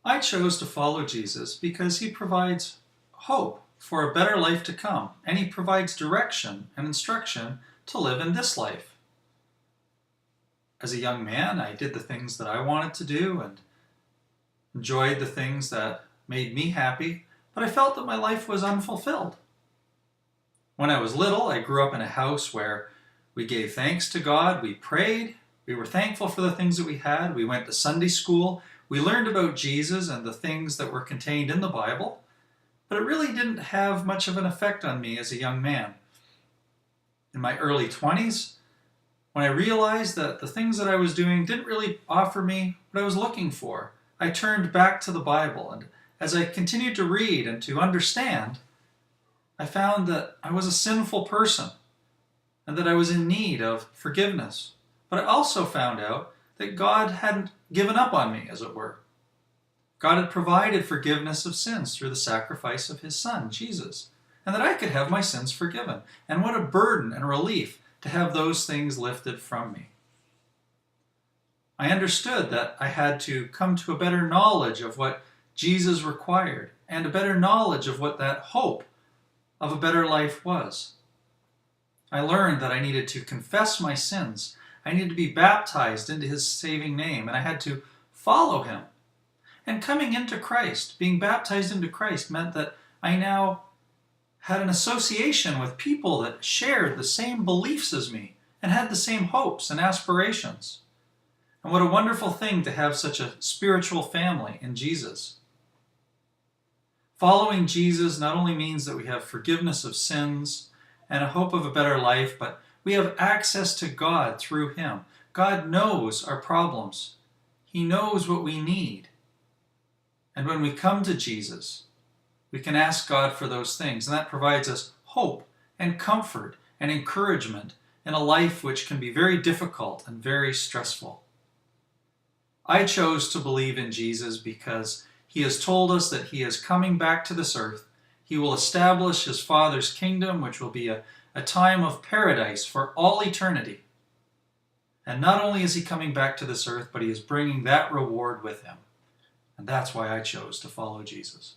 I chose to follow Jesus because he provides hope for a better life to come, and he provides direction and instruction to live in this life. As a young man, I did the things that I wanted to do and enjoyed the things that made me happy, but I felt that my life was unfulfilled. When I was little, I grew up in a house where we gave thanks to God, we prayed, we were thankful for the things that we had, we went to Sunday school, we learned about Jesus and the things that were contained in the Bible, but it really didn't have much of an effect on me as a young man. In my early 20s, when I realized that the things that I was doing didn't really offer me what I was looking for, I turned back to the Bible, and as I continued to read and to understand, I found that I was a sinful person and that I was in need of forgiveness. But I also found out that God hadn't given up on me, as it were. God had provided forgiveness of sins through the sacrifice of his Son, Jesus, and that I could have my sins forgiven. And what a burden and relief to have those things lifted from me. I understood that I had to come to a better knowledge of what Jesus required and a better knowledge of what that hope of a better life was. I learned that I needed to confess my sins. I needed to be baptized into his saving name, and I had to follow him. And coming into Christ, being baptized into Christ, meant that I now had an association with people that shared the same beliefs as me and had the same hopes and aspirations. And what a wonderful thing to have such a spiritual family in Jesus. Following Jesus not only means that we have forgiveness of sins and a hope of a better life, but we have access to God through him. God knows our problems. He knows what we need. And when we come to Jesus, we can ask God for those things, and that provides us hope and comfort and encouragement in a life which can be very difficult and very stressful. I chose to believe in Jesus because he has told us that he is coming back to this earth. He will establish his Father's kingdom, which will be a time of paradise for all eternity. And not only is he coming back to this earth, but he is bringing that reward with him. And that's why I chose to follow Jesus.